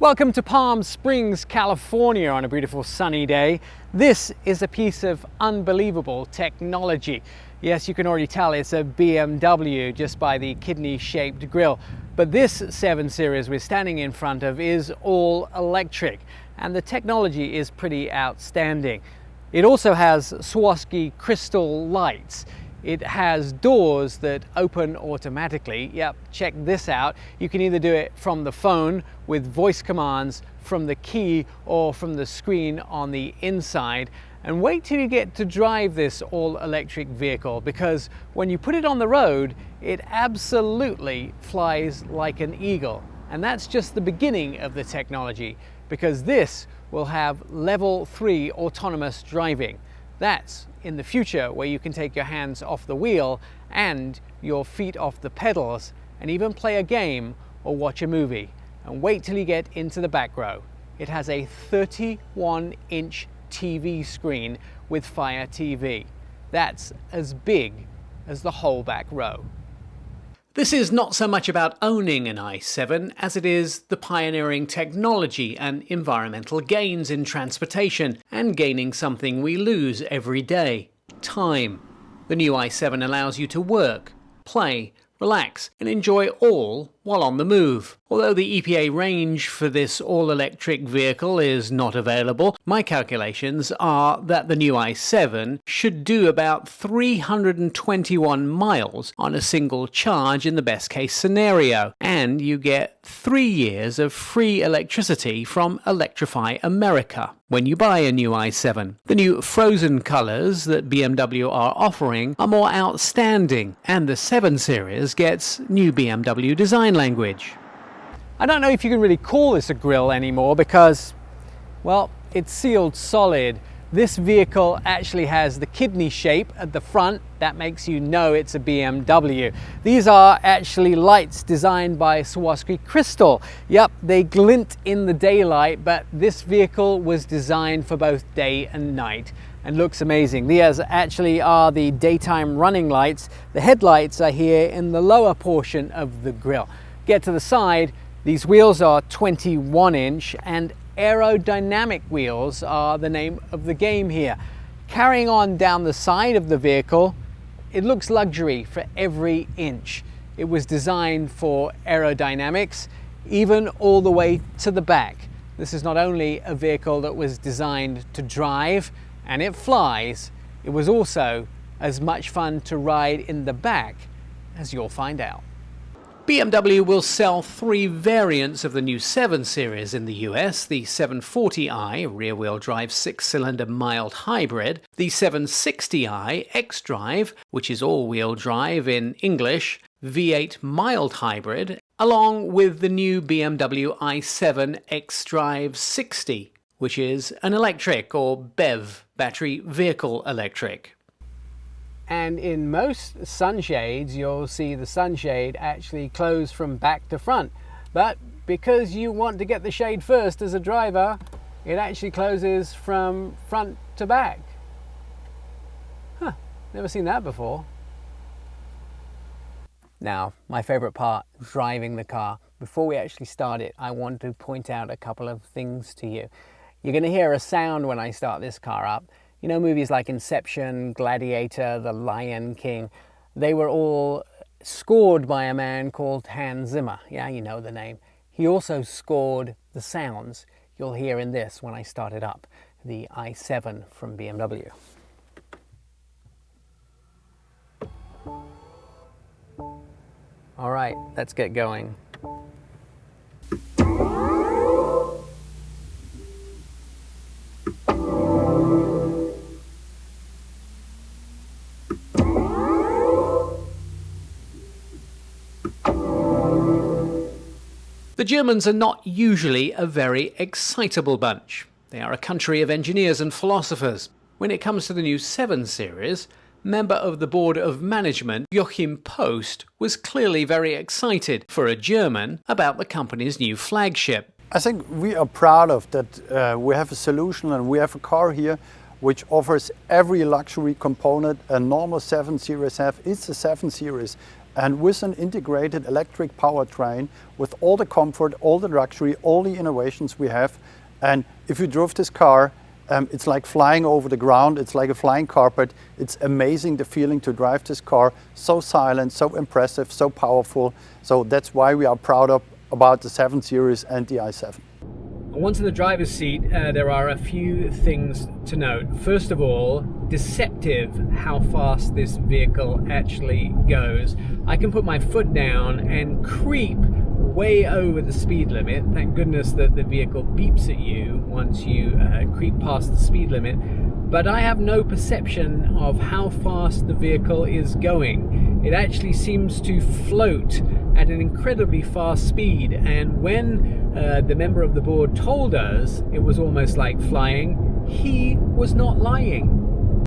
Welcome to Palm Springs, California on a beautiful sunny day. This is a piece of unbelievable technology. Yes, you can already tell it's a BMW just by the kidney-shaped grille. But this 7 Series we're standing in front of is all electric, and the technology is pretty outstanding. It also has Swarovski crystal lights. It has doors that open automatically. Yep, check this out. You can either do it from the phone with voice commands from the key or from the screen on the inside. And wait till you get to drive this all-electric vehicle, because when you put it on the road, it absolutely flies like an eagle. And that's just the beginning of the technology, because this will have level 3 autonomous driving. That's in the future, where you can take your hands off the wheel and your feet off the pedals and even play a game or watch a movie. And wait till you get into the back row. It has a 31-inch TV screen with Fire TV. That's as big as the whole back row. This is not so much about owning an i7 as it is the pioneering technology and environmental gains in transportation, and gaining something we lose every day: time. The new i7 allows you to work, play, relax and enjoy all while on the move. Although the EPA range for this all-electric vehicle is not available, my calculations are that the new i7 should do about 321 miles on a single charge in the best case scenario, and you get 3 years of free electricity from Electrify America when you buy a new i7. The new frozen colors that BMW are offering are more outstanding, and the 7 Series gets new BMW design language. I don't know if you can really call this a grille anymore because, well, it's sealed solid. This vehicle actually has the kidney shape at the front. That makes you know it's a BMW. These are actually lights designed by Swarovski crystal. Yep, they glint in the daylight, but this vehicle was designed for both day and night and looks amazing. These actually are the daytime running lights. The headlights are here in the lower portion of the grille. Get to the side, these wheels are 21-inch, and Aerodynamic Wheels are the name of the game here. Carrying on down the side of the vehicle, it looks luxury for every inch. It was designed for aerodynamics, even all the way to the back. This is not only a vehicle that was designed to drive and it flies, it was also as much fun to ride in the back, as you'll find out. BMW will sell 3 variants of the new 7 Series in the US: the 740i rear-wheel drive 6-cylinder mild hybrid, the 760i Xdrive, which is all-wheel drive in English, V8 mild hybrid, along with the new BMW i7 Xdrive 60, which is an electric or BEV, battery vehicle electric. And in most sunshades, you'll see the sunshade actually close from back to front. But because you want to get the shade first as a driver, it actually closes from front to back. Huh, never seen that before. Now, my favorite part, driving the car. Before we actually start it, I want to point out a couple of things to you. You're going to hear a sound when I start this car up. You know, movies like Inception, Gladiator, The Lion King, they were all scored by a man called Hans Zimmer. Yeah, you know the name. He also scored the sounds you'll hear in this when I start it up, the i7 from BMW. All right, let's get going. The Germans are not usually a very excitable bunch. They are a country of engineers and philosophers. When it comes to the new 7 Series, member of the board of management Joachim Post was clearly very excited, for a German, about the company's new flagship. I think we are proud of that. We have a solution and we have a car here which offers every luxury component a normal 7 Series have. It's a 7 Series. and with an integrated electric powertrain, with all the comfort, all the luxury, all the innovations we have. And if you drove this car, it's like flying over the ground. It's like a flying carpet. It's amazing, the feeling to drive this car. So silent, so impressive, so powerful. So that's why we are proud about the 7 Series and the i7. Once in the driver's seat, there are a few things to note. First of all, deceptive how fast this vehicle actually goes. I can put my foot down and creep way over the speed limit. Thank goodness that the vehicle beeps at you once you creep past the speed limit. But I have no perception of how fast the vehicle is going. It actually seems to float at an incredibly fast speed, and when the member of the board told us it was almost like flying, he was not lying.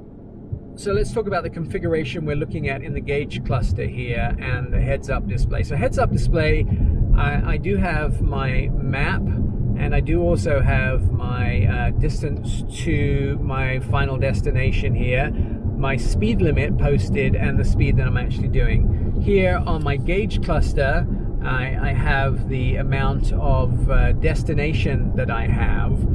So let's talk about the configuration we're looking at in the gauge cluster here and the heads-up display. So heads-up display, I do have my map, and I do also have my distance to my final destination here, my speed limit posted, and the speed that I'm actually doing. Here on my gauge cluster, I have the amount of destination that I have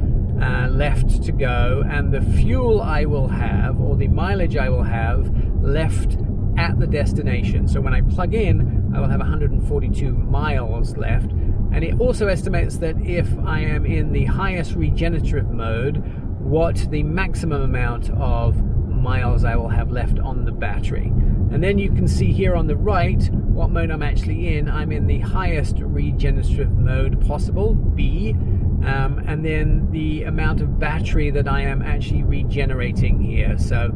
left to go, and the fuel I will have, or the mileage I will have left at the destination. So when I plug in, I will have 142 miles left. And it also estimates that if I am in the highest regenerative mode, what the maximum amount of miles I will have left on the battery. And then you can see here on the right what mode I'm actually in. I'm in the highest regenerative mode possible, B, and then the amount of battery that I am actually regenerating here. So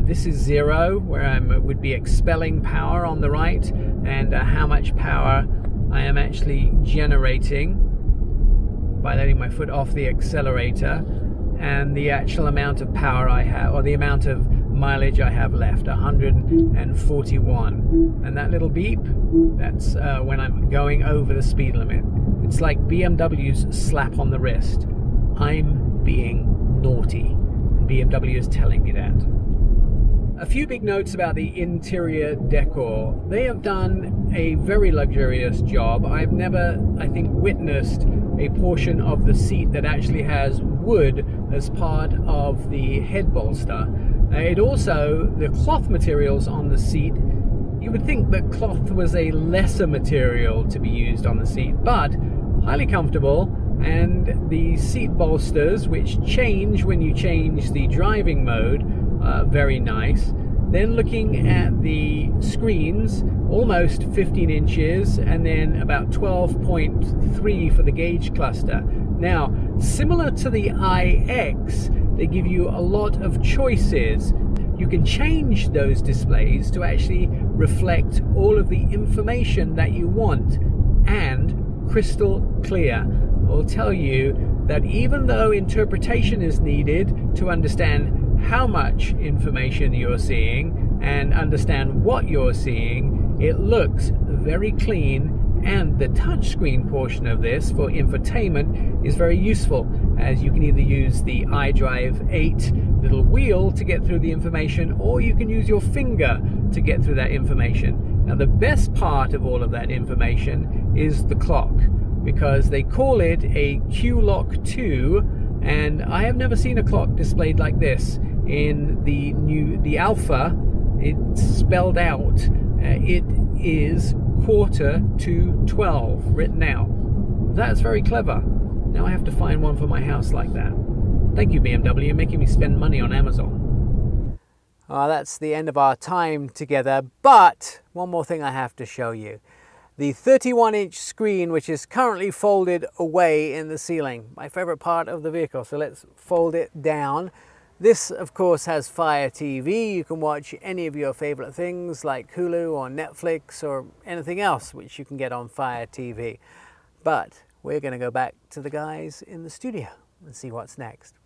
this is 0, where I would be expelling power on the right, and how much power I am actually generating by letting my foot off the accelerator, and the actual amount of power I have, or the amount of mileage I have left, 141. And that little beep, that's when I'm going over the speed limit. It's like BMW's slap on the wrist. I'm being naughty. BMW is telling me that. A few big notes about the interior decor. They have done a very luxurious job. I've never, I think, witnessed a portion of the seat that actually has wood as part of the head bolster. It also, the cloth materials on the seat, you would think that cloth was a lesser material to be used on the seat, but highly comfortable. And the seat bolsters, which change when you change the driving mode, very nice. Then looking at the screens, almost 15 inches, and then about 12.3 for the gauge cluster. Now, similar to the iX, they give you a lot of choices. You can change those displays to actually reflect all of the information that you want, and crystal clear. Will tell you that even though interpretation is needed to understand how much information you're seeing and understand what you're seeing, it looks very clean, and the touchscreen portion of this for infotainment is very useful, as you can either use the Xdrive V8 little wheel to get through the information, or you can use your finger to get through that information. Now the best part of all of that information is the clock, because they call it a Q-Lock 2, and I have never seen a clock displayed like this. In the Alpha, it's spelled out. It is 11:45 written out. That's very clever. Now I have to find one for my house like that. Thank you, BMW, making me spend money on Amazon. That's the end of our time together, but one more thing I have to show you. The 31-inch screen, which is currently folded away in the ceiling. My favorite part of the vehicle, so let's fold it down. This, of course, has Fire TV. You can watch any of your favorite things like Hulu or Netflix or anything else which you can get on Fire TV. But we're going to go back to the guys in the studio and see what's next.